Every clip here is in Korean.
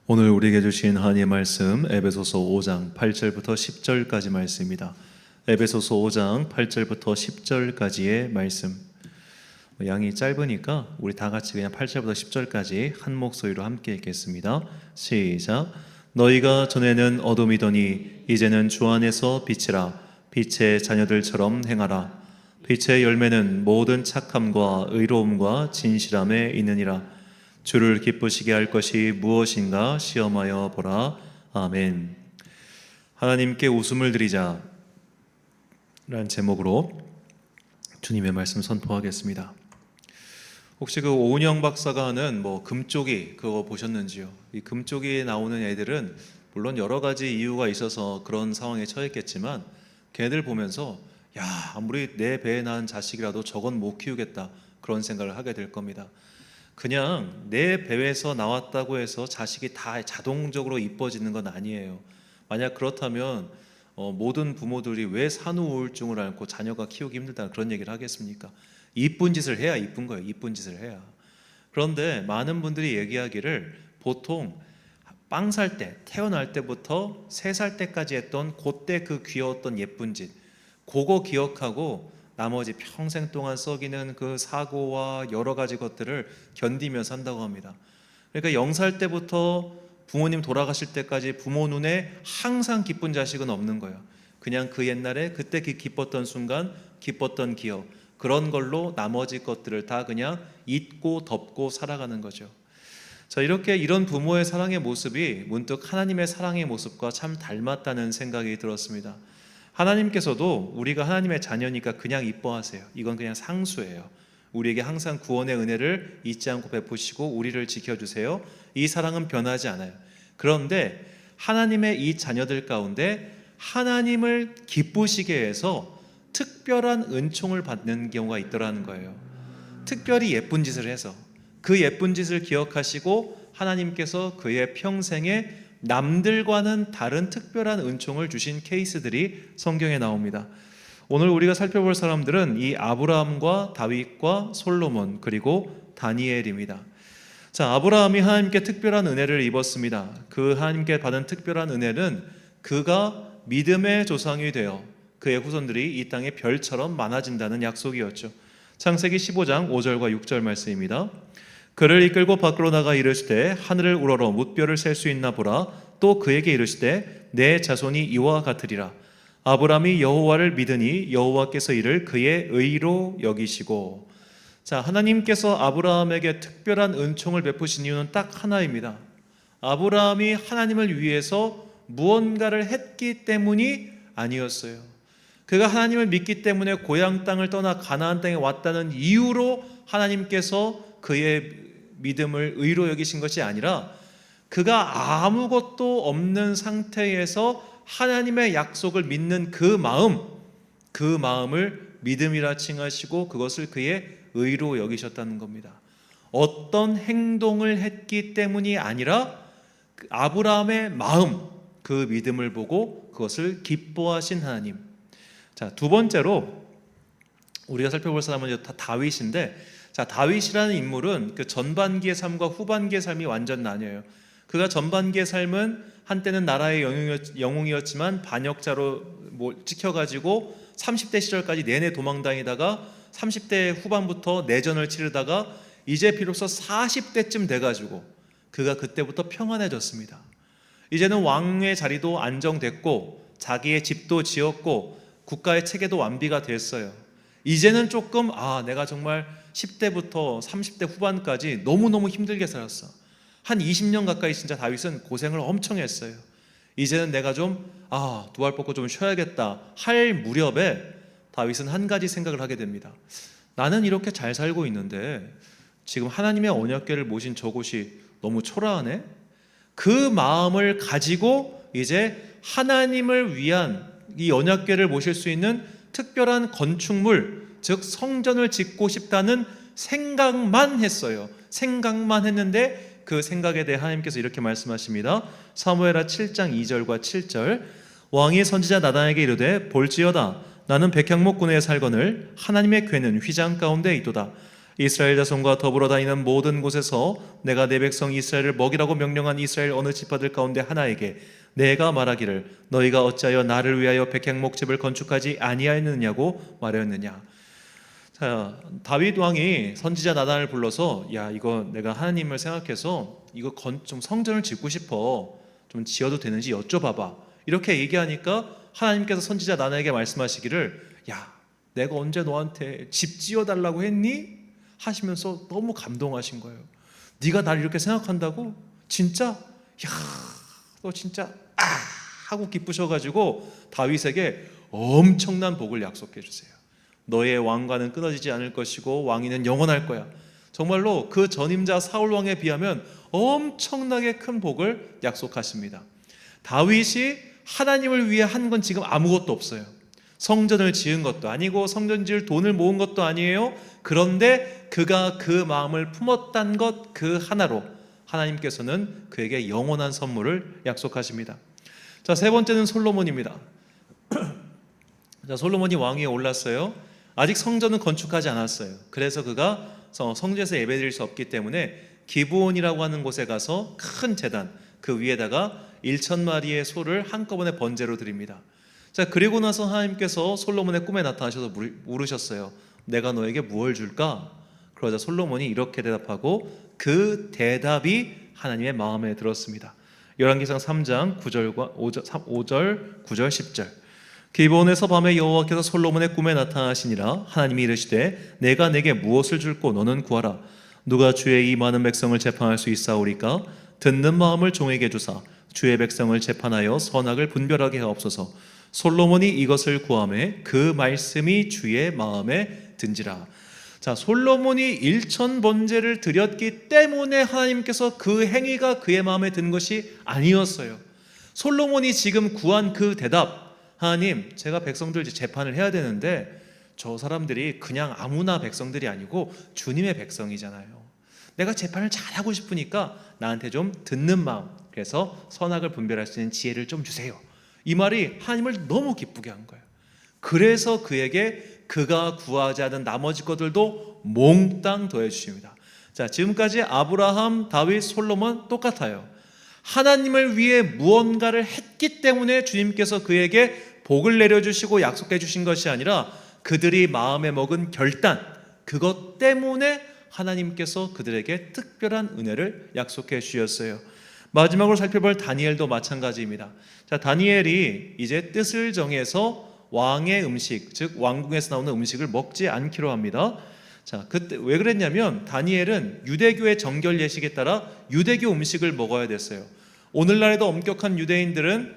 오늘 우리에게 주신 하나님의 말씀 에베소서 5장 8절부터 10절까지 말씀입니다. 에베소서 5장 8절부터 10절까지의 말씀. 양이 짧으니까 우리 다 같이 그냥 8절부터 10절까지 한 목소리로 함께 읽겠습니다. 시작. 너희가 전에는 어둠이더니 이제는 주 안에서 빛이라. 빛의 자녀들처럼 행하라. 빛의 열매는 모든 착함과 의로움과 진실함에 있느니라. 주를 기쁘시게 할 것이 무엇인가 시험하여 보라. 아멘. 하나님께 웃음을 드리자 라는 제목으로 주님의 말씀 선포하겠습니다. 혹시 그 오은영 박사가 하는 금쪽이 그거 보셨는지요? 이 금쪽이에 나오는 애들은 물론 여러 가지 이유가 있어서 그런 상황에 처했겠지만 걔들 보면서 야, 아무리 내 배에 낳은 자식이라도 저건 못 키우겠다 그런 생각을 하게 될 겁니다. 그냥 내 배에서 나왔다고 해서 자식이 다 자동적으로 이뻐지는 건 아니에요. 만약 그렇다면 모든 부모들이 왜 산후 우울증을 앓고 자녀가 키우기 힘들다 그런 얘기를 하겠습니까? 이쁜 짓을 해야 이쁜 거예요. 이쁜 짓을 해야. 그런데 많은 분들이 얘기하기를 보통 빵 살 때, 태어날 때부터 3살 때까지 했던 그때 그 귀여웠던 예쁜 짓 그거 기억하고 나머지 평생 동안 썩이는 그 사고와 여러 가지 것들을 견디면서 산다고 합니다. 그러니까 0살 때부터 부모님 돌아가실 때까지 부모 눈에 항상 기쁜 자식은 없는 거예요. 그냥 그 옛날에 그때 기뻤던 순간, 기뻤던 기억 그런 걸로 나머지 것들을 다 그냥 잊고 덮고 살아가는 거죠. 자, 이런 부모의 사랑의 모습이 문득 하나님의 사랑의 모습과 참 닮았다는 생각이 들었습니다. 하나님께서도 우리가 하나님의 자녀니까 그냥 이뻐하세요. 이건 그냥 상수예요. 우리에게 항상 구원의 은혜를 잊지 않고 베푸시고 우리를 지켜주세요. 이 사랑은 변하지 않아요. 그런데 하나님의 이 자녀들 가운데 하나님을 기쁘시게 해서 특별한 은총을 받는 경우가 있더라는 거예요. 특별히 예쁜 짓을 해서 그 예쁜 짓을 기억하시고 하나님께서 그의 평생에 남들과는 다른 특별한 은총을 주신 케이스들이 성경에 나옵니다. 오늘 우리가 살펴볼 사람들은 이 아브라함과 다윗과 솔로몬 그리고 다니엘입니다. 자, 아브라함이 하나님께 특별한 은혜를 입었습니다. 그 하나님께 받은 특별한 은혜는 그가 믿음의 조상이 되어 그의 후손들이 이 땅에 별처럼 많아진다는 약속이었죠. 창세기 15장 5절과 6절 말씀입니다. 그를 이끌고 밖으로 나가 이르시되 하늘을 우러러 뭇별을 셀 수 있나 보라. 또 그에게 이르시되 내 자손이 이와 같으리라. 아브라함이 여호와를 믿으니 여호와께서 이를 그의 의로 여기시고. 자, 하나님께서 아브라함에게 특별한 은총을 베푸신 이유는 딱 하나입니다. 아브라함이 하나님을 위해서 무언가를 했기 때문이 아니었어요. 그가 하나님을 믿기 때문에 고향 땅을 떠나 가나안 땅에 왔다는 이유로 하나님께서 그의 믿음을 의로 여기신 것이 아니라 그가 아무것도 없는 상태에서 하나님의 약속을 믿는 그 마음을 믿음이라 칭하시고 그것을 그의 의로 여기셨다는 겁니다. 어떤 행동을 했기 때문이 아니라 아브라함의 마음, 그 믿음을 보고 그것을 기뻐하신 하나님. 자, 두 번째로 우리가 살펴볼 사람은 다 다윗인데, 자, 다윗이라는 인물은 그 전반기의 삶과 후반기의 삶이 완전 나뉘어요. 그가 전반기의 삶은 한때는 나라의 영웅이었지만 반역자로 찍혀가지고 30대 시절까지 내내 도망다니다가 30대 후반부터 내전을 치르다가 이제 비로소 40대쯤 돼가지고 그가 그때부터 평안해졌습니다. 이제는 왕의 자리도 안정됐고 자기의 집도 지었고 국가의 체계도 완비가 됐어요. 이제는 조금 내가 정말 10대부터 30대 후반까지 너무너무 힘들게 살았어. 한 20년 가까이 진짜 다윗은 고생을 엄청 했어요. 이제는 내가 좀 두 발 뻗고 좀 쉬어야겠다 할 무렵에 다윗은 한 가지 생각을 하게 됩니다. 나는 이렇게 잘 살고 있는데 지금 하나님의 언약궤를 모신 저곳이 너무 초라하네? 그 마음을 가지고 이제 하나님을 위한 이 언약궤를 모실 수 있는 특별한 건축물, 즉 성전을 짓고 싶다는 생각만 했어요. 생각만 했는데 그 생각에 대해 하나님께서 이렇게 말씀하십니다. 사무엘하 7장 2절과 7절. 왕이 선지자 나단에게 이르되 볼지어다 나는 백향목군에 살거늘 하나님의 궤는 휘장 가운데 있도다. 이스라엘 자손과 더불어 다니는 모든 곳에서 내가 내 백성 이스라엘을 먹이라고 명령한 이스라엘 어느 지파들 가운데 하나에게 내가 말하기를 너희가 어찌하여 나를 위하여 백향 목집을 건축하지 아니하였느냐고 말하였느냐. 자, 다윗 왕이 선지자 나단을 불러서 야, 이거 내가 하나님을 생각해서 이거 좀 성전을 짓고 싶어, 좀 지어도 되는지 여쭤봐봐, 이렇게 얘기하니까 하나님께서 선지자 나단에게 말씀하시기를 야, 내가 언제 너한테 집 지어달라고 했니? 하시면서 너무 감동하신 거예요. 네가 나를 이렇게 생각한다고? 진짜? 야, 너 진짜 하고 기쁘셔가지고 다윗에게 엄청난 복을 약속해 주세요. 너의 왕관은 끊어지지 않을 것이고 왕위는 영원할 거야. 정말로 그 전임자 사울 왕에 비하면 엄청나게 큰 복을 약속하십니다. 다윗이 하나님을 위해 한 건 지금 아무것도 없어요. 성전을 지은 것도 아니고 성전 지을 돈을 모은 것도 아니에요. 그런데 그가 그 마음을 품었단 것 그 하나로 하나님께서는 그에게 영원한 선물을 약속하십니다. 자, 세 번째는 솔로몬입니다. 자, 솔로몬이 왕위에 올랐어요. 아직 성전은 건축하지 않았어요. 그래서 그가 성전에서 예배드릴 수 없기 때문에 기브온이라고 하는 곳에 가서 큰 제단 그 위에다가 1,000마리의 소를 한꺼번에 번제로 드립니다. 자, 그리고 나서 하나님께서 솔로몬의 꿈에 나타나셔서 물으셨어요. 내가 너에게 무엇을 줄까? 그러자 솔로몬이 이렇게 대답하고 그 대답이 하나님의 마음에 들었습니다. 열왕기상 3장 9절과 5절, 9절, 10절. 기브온에서 밤에 여호와께서 솔로몬의 꿈에 나타나시니라. 하나님이 이르시되 내가 내게 무엇을 줄고 너는 구하라. 누가 주의 이 많은 백성을 재판할 수 있사오리까? 듣는 마음을 종에게 주사 주의 백성을 재판하여 선악을 분별하게 하옵소서. 솔로몬이 이것을 구하매 그 말씀이 주의 마음에 든지라. 자, 솔로몬이 1,000번제를 드렸기 때문에 하나님께서 그 행위가 그의 마음에 든 것이 아니었어요. 솔로몬이 지금 구한 그 대답, 하나님, 제가 백성들 재판을 해야 되는데 저 사람들이 그냥 아무나 백성들이 아니고 주님의 백성이잖아요. 내가 재판을 잘하고 싶으니까 나한테 좀 듣는 마음, 그래서 선악을 분별할 수 있는 지혜를 좀 주세요. 이 말이 하나님을 너무 기쁘게 한 거예요. 그래서 그에게 그가 구하지 않은 나머지 것들도 몽땅 더해 주십니다. 자, 지금까지 아브라함, 다윗, 솔로몬 똑같아요. 하나님을 위해 무언가를 했기 때문에 주님께서 그에게 복을 내려주시고 약속해 주신 것이 아니라 그들이 마음에 먹은 결단, 그것 때문에 하나님께서 그들에게 특별한 은혜를 약속해 주셨어요. 마지막으로 살펴볼 다니엘도 마찬가지입니다. 자, 다니엘이 이제 뜻을 정해서 왕의 음식, 즉 왕궁에서 나오는 음식을 먹지 않기로 합니다. 자, 그때 왜 그랬냐면 다니엘은 유대교의 정결 예식에 따라 유대교 음식을 먹어야 됐어요. 오늘날에도 엄격한 유대인들은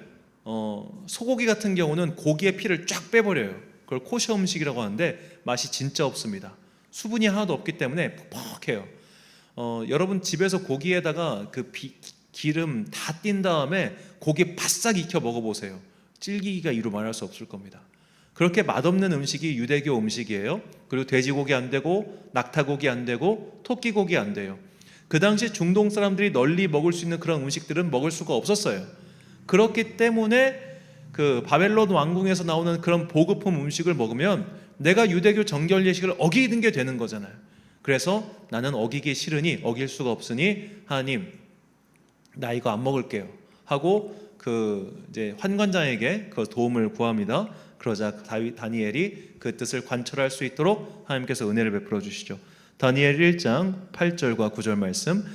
소고기 같은 경우는 고기의 피를 쫙 빼버려요. 그걸 코셔 음식이라고 하는데 맛이 진짜 없습니다. 수분이 하나도 없기 때문에 퍽퍽해요. 여러분 집에서 고기에다가 그 기름 다 띈 다음에 고기 바싹 익혀 먹어보세요. 질기기가 이루 말할 수 없을 겁니다. 그렇게 맛없는 음식이 유대교 음식이에요. 그리고 돼지고기 안 되고 낙타고기 안 되고 토끼고기 안 돼요. 그 당시 중동 사람들이 널리 먹을 수 있는 그런 음식들은 먹을 수가 없었어요. 그렇기 때문에 그 바벨론 왕궁에서 나오는 그런 보급품 음식을 먹으면 내가 유대교 정결 예식을 어기는 게 되는 거잖아요. 그래서 나는 어기기 싫으니 어길 수가 없으니 하나님 나 이거 안 먹을게요 하고 그 이제 환관장에게 그 도움을 구합니다. 그러자 다니엘이 그 뜻을 관철할 수 있도록 하나님께서 은혜를 베풀어 주시죠. 다니엘 1장 8절과 9절 말씀.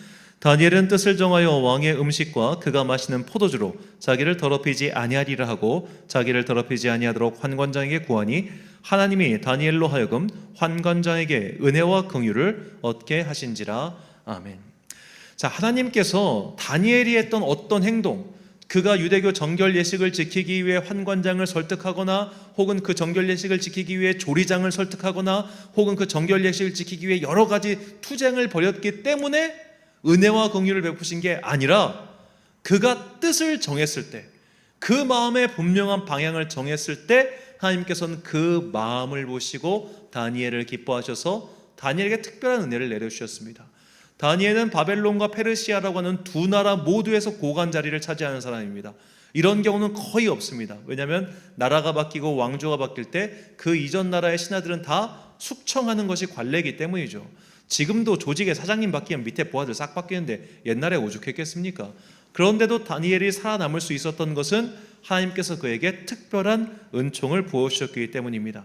다니엘은 뜻을 정하여 왕의 음식과 그가 마시는 포도주로 자기를 더럽히지 아니하리라 하고 자기를 더럽히지 아니하도록 환관장에게 구하니 하나님이 다니엘로 하여금 환관장에게 은혜와 긍휼을 얻게 하신지라. 아멘. 자, 하나님께서 다니엘이 했던 어떤 행동, 그가 유대교 정결 예식을 지키기 위해 환관장을 설득하거나 혹은 그 정결 예식을 지키기 위해 조리장을 설득하거나 혹은 그 정결 예식을 지키기 위해 여러 가지 투쟁을 벌였기 때문에 은혜와 긍휼을 베푸신 게 아니라 그가 뜻을 정했을 때, 그 마음의 분명한 방향을 정했을 때 하나님께서는 그 마음을 보시고 다니엘을 기뻐하셔서 다니엘에게 특별한 은혜를 내려주셨습니다. 다니엘은 바벨론과 페르시아라고 하는 두 나라 모두에서 고관 자리를 차지하는 사람입니다. 이런 경우는 거의 없습니다. 왜냐하면 나라가 바뀌고 왕조가 바뀔 때 그 이전 나라의 신하들은 다 숙청하는 것이 관례이기 때문이죠. 지금도 조직의 사장님 바뀌면 밑에 부하들 싹 바뀌는데 옛날에 오죽했겠습니까? 그런데도 다니엘이 살아남을 수 있었던 것은 하나님께서 그에게 특별한 은총을 부어주셨기 때문입니다.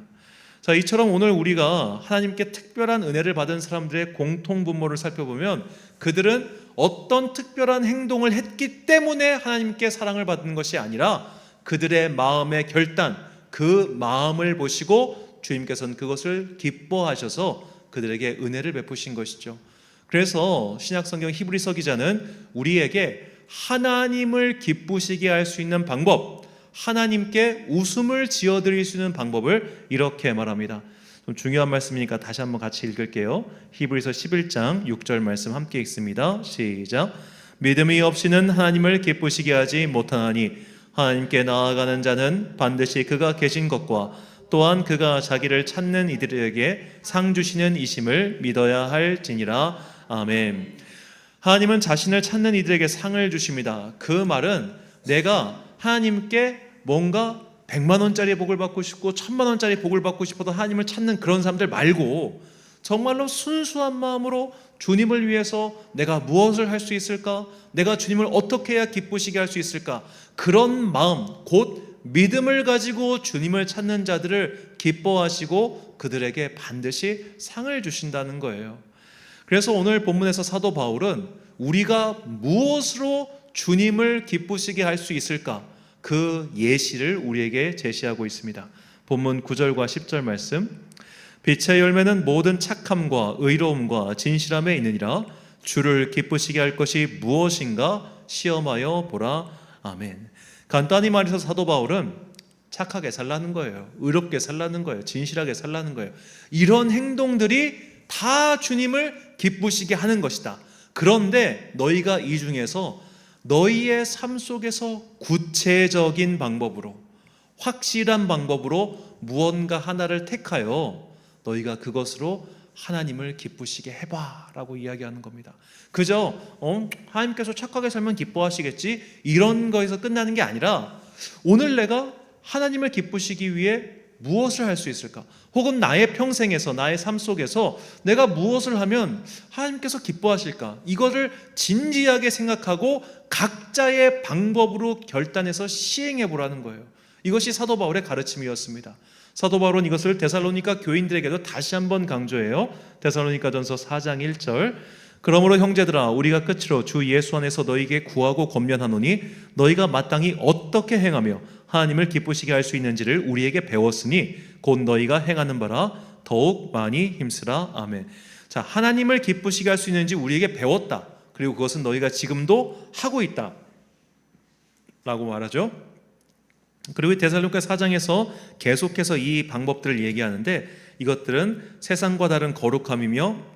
자, 이처럼 오늘 우리가 하나님께 특별한 은혜를 받은 사람들의 공통분모를 살펴보면 그들은 어떤 특별한 행동을 했기 때문에 하나님께 사랑을 받는 것이 아니라 그들의 마음의 결단, 그 마음을 보시고 주님께서는 그것을 기뻐하셔서 그들에게 은혜를 베푸신 것이죠. 그래서 신약성경 히브리서 기자는 우리에게 하나님을 기쁘시게 할 수 있는 방법, 하나님께 웃음을 지어드릴 수 있는 방법을 이렇게 말합니다. 좀 중요한 말씀이니까 다시 한번 같이 읽을게요. 히브리서 11장 6절 말씀 함께 읽습니다. 시작. 믿음이 없이는 하나님을 기쁘시게 하지 못하나니 하나님께 나아가는 자는 반드시 그가 계신 것과 또한 그가 자기를 찾는 이들에게 상 주시는 이심을 믿어야 할지니라. 아멘. 하나님은 자신을 찾는 이들에게 상을 주십니다. 그 말은 내가 하나님께 뭔가 100만 원짜리 복을 받고 싶고 1000만 원짜리 복을 받고 싶어도 하나님을 찾는 그런 사람들 말고 정말로 순수한 마음으로 주님을 위해서 내가 무엇을 할 수 있을까? 내가 주님을 어떻게 해야 기쁘시게 할 수 있을까? 그런 마음, 곧 믿음을 가지고 주님을 찾는 자들을 기뻐하시고 그들에게 반드시 상을 주신다는 거예요. 그래서 오늘 본문에서 사도 바울은 우리가 무엇으로 주님을 기쁘시게 할 수 있을까? 그 예시를 우리에게 제시하고 있습니다. 본문 9절과 10절 말씀. 빛의 열매는 모든 착함과 의로움과 진실함에 있느니라. 주를 기쁘시게 할 것이 무엇인가 시험하여 보라. 아멘. 간단히 말해서 사도 바울은 착하게 살라는 거예요. 의롭게 살라는 거예요. 진실하게 살라는 거예요. 이런 행동들이 다 주님을 기쁘시게 하는 것이다. 그런데 너희가 이 중에서 너희의 삶 속에서 구체적인 방법으로, 확실한 방법으로 무언가 하나를 택하여 너희가 그것으로 하나님을 기쁘시게 해봐 라고 이야기하는 겁니다. 그저 하나님께서 착하게 살면 기뻐하시겠지 이런 거에서 끝나는 게 아니라 오늘 내가 하나님을 기쁘시기 위해 무엇을 할 수 있을까? 혹은 나의 평생에서, 나의 삶 속에서 내가 무엇을 하면 하나님께서 기뻐하실까? 이거를 진지하게 생각하고 각자의 방법으로 결단해서 시행해 보라는 거예요. 이것이 사도 바울의 가르침이었습니다. 사도 바울은 이것을 데살로니가 교인들에게도 다시 한번 강조해요. 데살로니가전서 4장 1절. 그러므로 형제들아 우리가 끝으로 주 예수 안에서 너희에게 구하고 권면하노니 너희가 마땅히 어떻게 행하며 하나님을 기쁘시게 할 수 있는지를 우리에게 배웠으니 곧 너희가 행하는 바라 더욱 많이 힘쓰라. 아멘. 자, 하나님을 기쁘시게 할 수 있는지 우리에게 배웠다. 그리고 그것은 너희가 지금도 하고 있다 라고 말하죠. 그리고 데살로니가 4장에서 계속해서 이 방법들을 얘기하는데 이것들은 세상과 다른 거룩함이며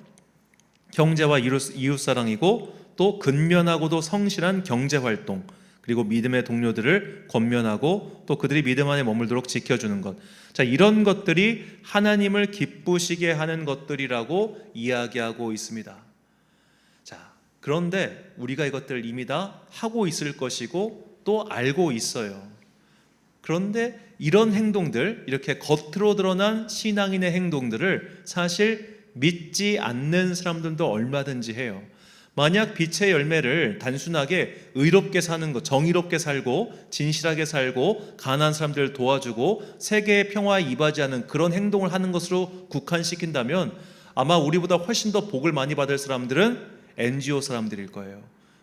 형제와 이웃사랑이고 또 근면하고도 성실한 경제활동, 그리고 믿음의 동료들을 권면하고 또 그들이 믿음 안에 머물도록 지켜주는 것. 자, 이런 것들이 하나님을 기쁘시게 하는 것들이라고 이야기하고 있습니다. 자, 그런데 우리가 이것들을 이미 다 하고 있을 것이고 또 알고 있어요. 그런데 이런 행동들, 이렇게 겉으로 드러난 신앙인의 행동들을 사실 믿지 않는 사람들도 얼마든지 해요. 만약 빛의 열매를 단순하게 의롭게 사는 것, 정의롭게 살고 진실하게 살고 가난한 사람들을 도와주고 세계의 평화에 이바지하는 그런 행동을 하는 것으로 국한시킨다면 아마 우리보다 훨씬 더 복을 많이 받을 사람들은 NGO 사람들일 거예요.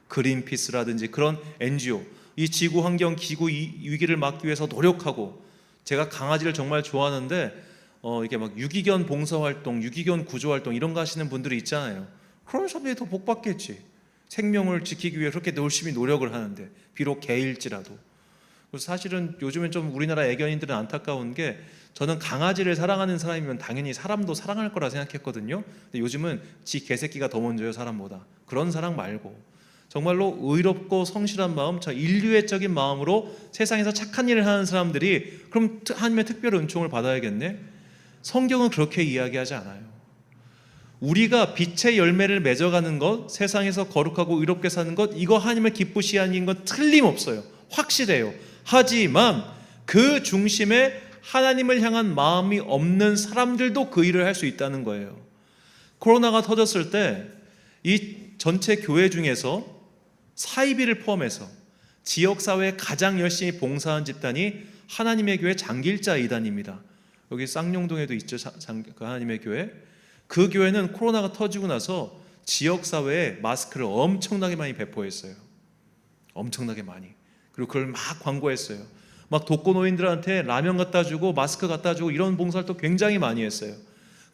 그린피스라든지 그런 NGO, 이 지구 환경 기후 위기를 막기 위해서 노력하고, 제가 강아지를 정말 좋아하는데 이게 막 유기견 봉사활동, 유기견 구조활동 이런 거 하시는 분들이 있잖아요. 그런 사람들이 더 복 받겠지. 생명을 지키기 위해 그렇게 열심히 노력을 하는데, 비록 개일지라도. 그래서 사실은 요즘엔 좀 우리나라 애견인들은 안타까운 게, 저는 강아지를 사랑하는 사람이면 당연히 사람도 사랑할 거라 생각했거든요. 근데 요즘은 지 개새끼가 더 먼저요, 사람보다. 그런 사랑 말고 정말로 의롭고 성실한 마음, 저 인류애적인 마음으로 세상에서 착한 일을 하는 사람들이 그럼 하나님의 특별 은총을 받아야겠네? 성경은 그렇게 이야기하지 않아요. 우리가 빛의 열매를 맺어가는 것, 세상에서 거룩하고 의롭게 사는 것, 이거 하나님을 기쁘시게 하는 건 틀림없어요. 확실해요. 하지만 그 중심에 하나님을 향한 마음이 없는 사람들도 그 일을 할 수 있다는 거예요. 코로나가 터졌을 때 이 전체 교회 중에서 사이비를 포함해서 지역사회에 가장 열심히 봉사한 집단이 하나님의 교회 장길자 이단입니다. 여기 쌍용동에도 있죠, 그 하나님의 교회. 그 교회는 코로나가 터지고 나서 지역사회에 마스크를 엄청나게 많이 배포했어요. 엄청나게 많이. 그리고 그걸 막 광고했어요. 막 독거노인들한테 라면 갖다 주고 마스크 갖다 주고 이런 봉사활동 굉장히 많이 했어요.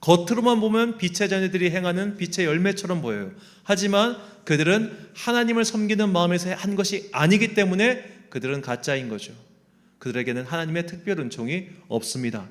겉으로만 보면 빛의 자녀들이 행하는 빛의 열매처럼 보여요. 하지만 그들은 하나님을 섬기는 마음에서 한 것이 아니기 때문에 그들은 가짜인 거죠. 그들에게는 하나님의 특별 은총이 없습니다.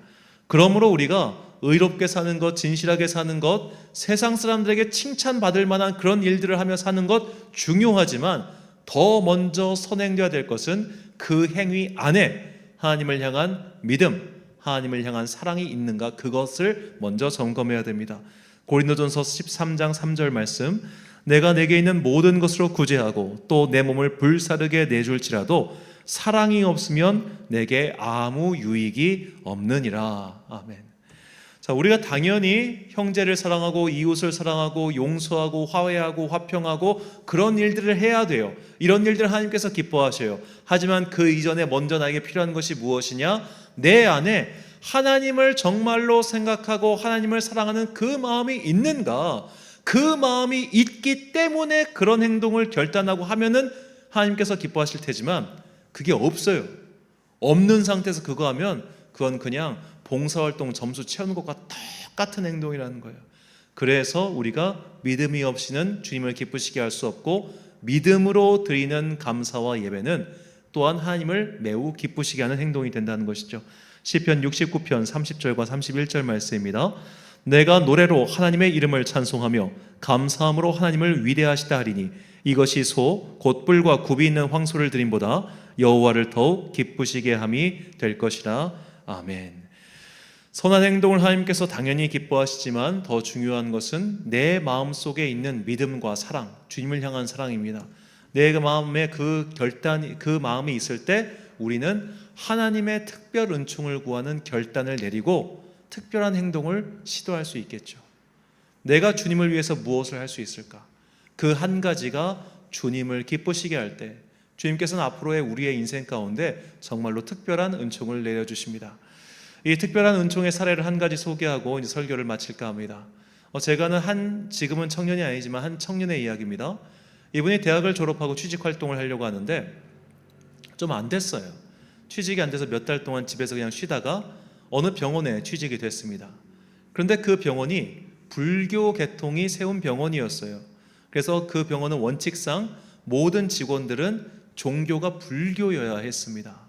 그러므로 우리가 의롭게 사는 것, 진실하게 사는 것, 세상 사람들에게 칭찬받을 만한 그런 일들을 하며 사는 것 중요하지만 더 먼저 선행되어야 될 것은 그 행위 안에 하나님을 향한 믿음, 하나님을 향한 사랑이 있는가, 그것을 먼저 점검해야 됩니다. 고린도전서 13장 3절 말씀, 내가 내게 있는 모든 것으로 구제하고 또 내 몸을 불사르게 내줄지라도 사랑이 없으면 내게 아무 유익이 없느니라. 아멘. 자, 우리가 당연히 형제를 사랑하고 이웃을 사랑하고 용서하고 화해하고 화평하고 그런 일들을 해야 돼요. 이런 일들을 하나님께서 기뻐하셔요. 하지만 그 이전에 먼저 나에게 필요한 것이 무엇이냐? 내 안에 하나님을 정말로 생각하고 하나님을 사랑하는 그 마음이 있는가? 그 마음이 있기 때문에 그런 행동을 결단하고 하면은 하나님께서 기뻐하실 테지만 그게 없어요. 없는 상태에서 그거 하면 그건 그냥 봉사활동 점수 채우는 것과 똑같은 행동이라는 거예요. 그래서 우리가 믿음이 없이는 주님을 기쁘시게 할 수 없고, 믿음으로 드리는 감사와 예배는 또한 하나님을 매우 기쁘시게 하는 행동이 된다는 것이죠. 시편 69편 30절과 31절 말씀입니다. 내가 노래로 하나님의 이름을 찬송하며 감사함으로 하나님을 위대하시다 하리니 이것이 소 곧 뿔과 굽이 있는 황소를 드림보다 여호와를 더욱 기쁘시게 함이 될 것이라. 아멘. 선한 행동을 하나님께서 당연히 기뻐하시지만 더 중요한 것은 내 마음속에 있는 믿음과 사랑, 주님을 향한 사랑입니다. 내 마음에 그 결단, 그 마음이 있을 때 우리는 하나님의 특별 은총을 구하는 결단을 내리고 특별한 행동을 시도할 수 있겠죠. 내가 주님을 위해서 무엇을 할 수 있을까? 그 한 가지가 주님을 기쁘시게 할 때 주님께서는 앞으로의 우리의 인생 가운데 정말로 특별한 은총을 내려주십니다. 이 특별한 은총의 사례를 한 가지 소개하고 이제 설교를 마칠까 합니다. 제가 아는 지금은 청년이 아니지만 한 청년의 이야기입니다. 이분이 대학을 졸업하고 취직 활동을 하려고 하는데 좀 안 됐어요. 취직이 안 돼서 몇 달 동안 집에서 그냥 쉬다가 어느 병원에 취직이 됐습니다. 그런데 그 병원이 불교 계통이 세운 병원이었어요. 그래서 그 병원은 원칙상 모든 직원들은 종교가 불교여야 했습니다.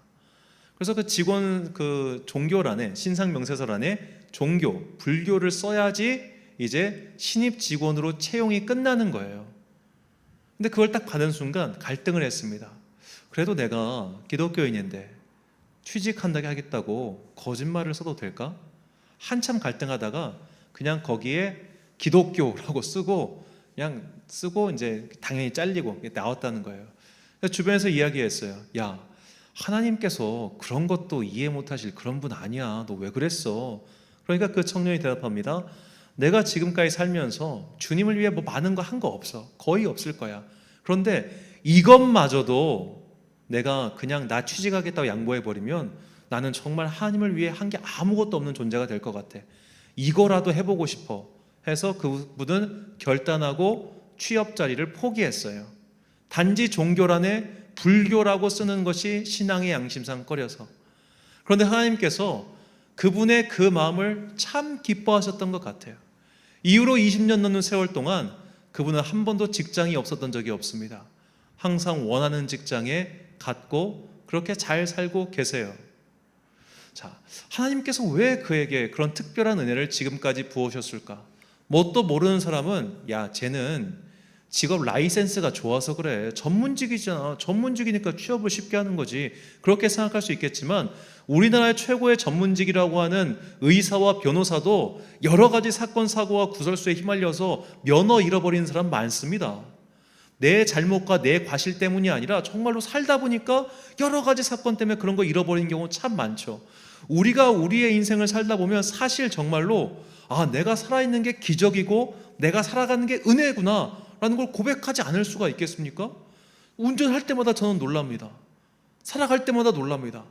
그래서 그 직원 그 종교란에, 신상 명세서란에 종교, 불교를 써야지 이제 신입 직원으로 채용이 끝나는 거예요. 근데 그걸 딱 받은 순간 갈등을 했습니다. 그래도 내가 기독교인인데 취직한다고 하겠다고 거짓말을 써도 될까? 한참 갈등하다가 그냥 거기에 기독교라고 쓰고 그냥 쓰고 이제 당연히 잘리고 나왔다는 거예요. 그래서 주변에서 이야기했어요. 야, 하나님께서 그런 것도 이해 못하실 그런 분 아니야. 너 왜 그랬어? 그러니까 그 청년이 대답합니다. 내가 지금까지 살면서 주님을 위해 뭐 많은 거 한 거 없어. 거의 없을 거야. 그런데 이것마저도 내가 그냥 나 취직하겠다고 양보해버리면 나는 정말 하나님을 위해 한 게 아무것도 없는 존재가 될 것 같아. 이거라도 해보고 싶어 해서 그분은 결단하고 취업 자리를 포기했어요. 단지 종교란에 불교라고 쓰는 것이 신앙의 양심상 꺼려서. 그런데 하나님께서 그분의 그 마음을 참 기뻐하셨던 것 같아요. 이후로 20년 넘는 세월 동안 그분은 한 번도 직장이 없었던 적이 없습니다. 항상 원하는 직장에 갔고 그렇게 잘 살고 계세요. 자, 하나님께서 왜 그에게 그런 특별한 은혜를 지금까지 부으셨을까? 뭣도 모르는 사람은 야, 쟤는 직업 라이센스가 좋아서 그래. 전문직이잖아. 전문직이니까 취업을 쉽게 하는 거지. 그렇게 생각할 수 있겠지만 우리나라의 최고의 전문직이라고 하는 의사와 변호사도 여러 가지 사건, 사고와 구설수에 휘말려서 면허 잃어버리는 사람 많습니다. 내 잘못과 내 과실 때문이 아니라 정말로 살다 보니까 여러 가지 사건 때문에 그런 거 잃어버리는 경우 참 많죠. 우리가 우리의 인생을 살다 보면 사실 정말로 내가 살아있는 게 기적이고 내가 살아가는 게 은혜구나 라는 걸 고백하지 않을 수가 있겠습니까? 운전할 때마다 저는 놀랍니다. 살아갈 때마다 놀랍니다.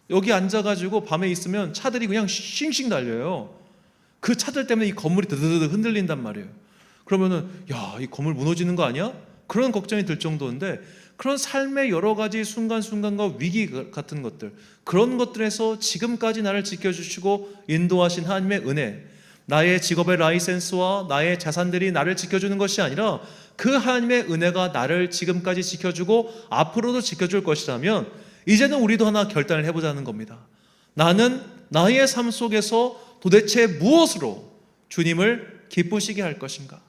여기 앉아가지고 밤에 있으면 차들이 그냥 싱싱 달려요. 그 차들 때문에 이 건물이 드드드 흔들린단 말이에요. 그러면은 야, 이 건물 무너지는 거 아니야? 그런 걱정이 들 정도인데, 그런 삶의 여러 가지 순간순간과 위기 같은 것들, 그런 것들에서 지금까지 나를 지켜주시고 인도하신 하나님의 은혜, 나의 직업의 라이센스와 나의 자산들이 나를 지켜주는 것이 아니라 그 하나님의 은혜가 나를 지금까지 지켜주고 앞으로도 지켜줄 것이라면, 이제는 우리도 하나 결단을 해보자는 겁니다. 나는 나의 삶 속에서 도대체 무엇으로 주님을 기쁘시게 할 것인가?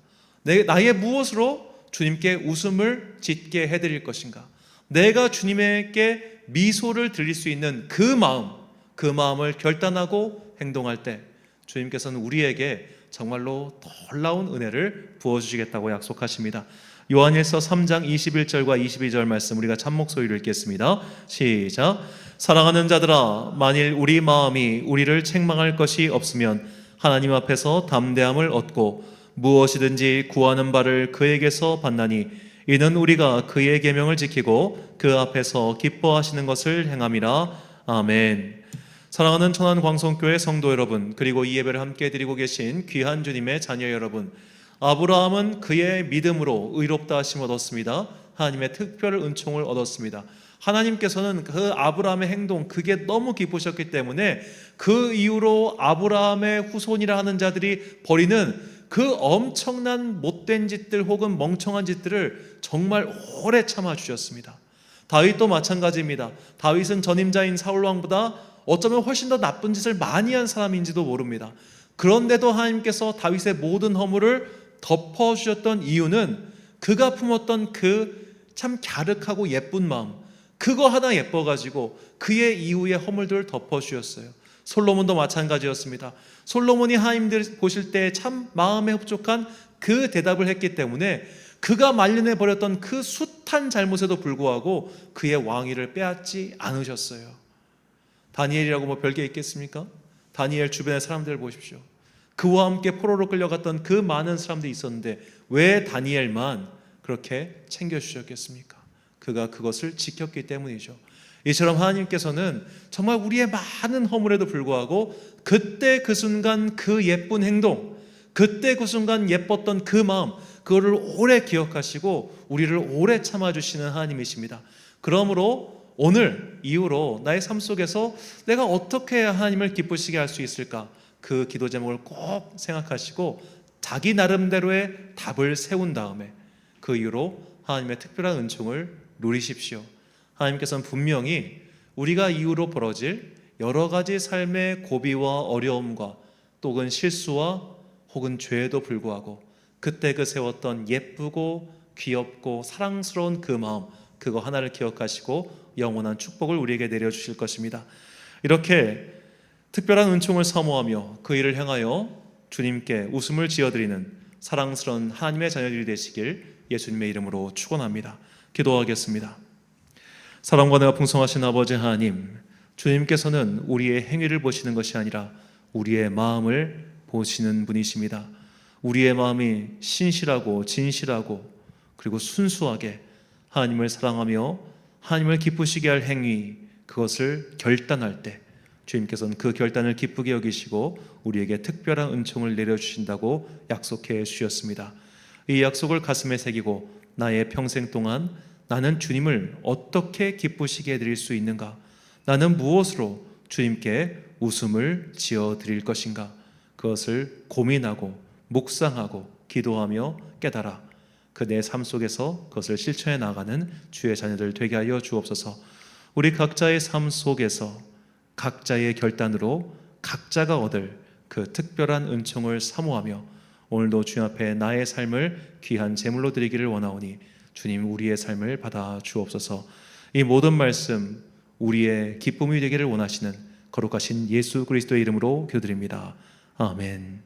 나의 무엇으로 주님께 웃음을 짓게 해드릴 것인가? 내가 주님에게 미소를 드릴 수 있는 그 마음을 결단하고 행동할 때 주님께서는 우리에게 정말로 놀라운 은혜를 부어주시겠다고 약속하십니다. 요한일서 3장 21절과 22절 말씀 우리가 참목소리로 읽겠습니다. 시작. 사랑하는 자들아, 만일 우리 마음이 우리를 책망할 것이 없으면 하나님 앞에서 담대함을 얻고 무엇이든지 구하는 바를 그에게서 받나니 이는 우리가 그의 계명을 지키고 그 앞에서 기뻐하시는 것을 행함이라. 아멘. 사랑하는 천안광성교회 성도 여러분, 그리고 이 예배를 함께 드리고 계신 귀한 주님의 자녀 여러분, 아브라함은 그의 믿음으로 의롭다 하심을 얻었습니다. 하나님의 특별 은총을 얻었습니다. 하나님께서는 그 아브라함의 행동, 그게 너무 기쁘셨기 때문에 그 이후로 아브라함의 후손이라 하는 자들이 벌이는 그 엄청난 못된 짓들 혹은 멍청한 짓들을 정말 오래 참아주셨습니다. 다윗도 마찬가지입니다. 다윗은 전임자인 사울왕보다 어쩌면 훨씬 더 나쁜 짓을 많이 한 사람인지도 모릅니다. 그런데도 하나님께서 다윗의 모든 허물을 덮어주셨던 이유는 그가 품었던 그 참 갸륵하고 예쁜 마음, 그거 하나 예뻐가지고 그의 이후의 허물들을 덮어주셨어요. 솔로몬도 마찬가지였습니다. 솔로몬이 하나님들 보실 때 참 마음에 흡족한 그 대답을 했기 때문에 그가 말년해버렸던 그 숱한 잘못에도 불구하고 그의 왕위를 빼앗지 않으셨어요. 다니엘이라고 뭐 별게 있겠습니까? 다니엘 주변의 사람들을 보십시오. 그와 함께 포로로 끌려갔던 그 많은 사람들이 있었는데 왜 다니엘만 그렇게 챙겨주셨겠습니까? 그가 그것을 지켰기 때문이죠. 이처럼 하나님께서는 정말 우리의 많은 허물에도 불구하고 그때 그 순간 그 예쁜 행동, 그때 그 순간 예뻤던 그 마음, 그거를 오래 기억하시고 우리를 오래 참아주시는 하나님이십니다. 그러므로 오늘 이후로 나의 삶 속에서 내가 어떻게 해야 하나님을 기쁘시게 할 수 있을까? 그 기도 제목을 꼭 생각하시고 자기 나름대로의 답을 세운 다음에 그 이후로 하나님의 특별한 은총을 누리십시오. 하나님께서는 분명히 우리가 이후로 벌어질 여러 가지 삶의 고비와 어려움과 또는 실수와 혹은 죄에도 불구하고 그때 그 세웠던 예쁘고 귀엽고 사랑스러운 그 마음, 그거 하나를 기억하시고 영원한 축복을 우리에게 내려주실 것입니다. 이렇게 특별한 은총을 사모하며 그 일을 행하여 주님께 웃음을 지어드리는 사랑스러운 하나님의 자녀들이 되시길 예수님의 이름으로 축원합니다. 기도하겠습니다. 사랑과 내가 풍성하신 아버지 하나님, 주님께서는 우리의 행위를 보시는 것이 아니라 우리의 마음을 보시는 분이십니다. 우리의 마음이 신실하고 진실하고 그리고 순수하게 하나님을 사랑하며 하나님을 기쁘시게 할 행위, 그것을 결단할 때 주님께서는 그 결단을 기쁘게 여기시고 우리에게 특별한 은총을 내려주신다고 약속해 주셨습니다. 이 약속을 가슴에 새기고 나의 평생 동안 나는 주님을 어떻게 기쁘시게 해드릴 수 있는가? 나는 무엇으로 주님께 웃음을 지어드릴 것인가? 그것을 고민하고 묵상하고 기도하며 깨달아 그 내 삶 속에서 그것을 실천해 나가는 주의 자녀들 되게 하여 주옵소서. 우리 각자의 삶 속에서 각자의 결단으로 각자가 얻을 그 특별한 은총을 사모하며 오늘도 주님 앞에 나의 삶을 귀한 제물로 드리기를 원하오니 주님 우리의 삶을 받아 주옵소서. 이 모든 말씀 우리의 기쁨이 되기를 원하시는 거룩하신 예수 그리스도의 이름으로 기도드립니다. 아멘.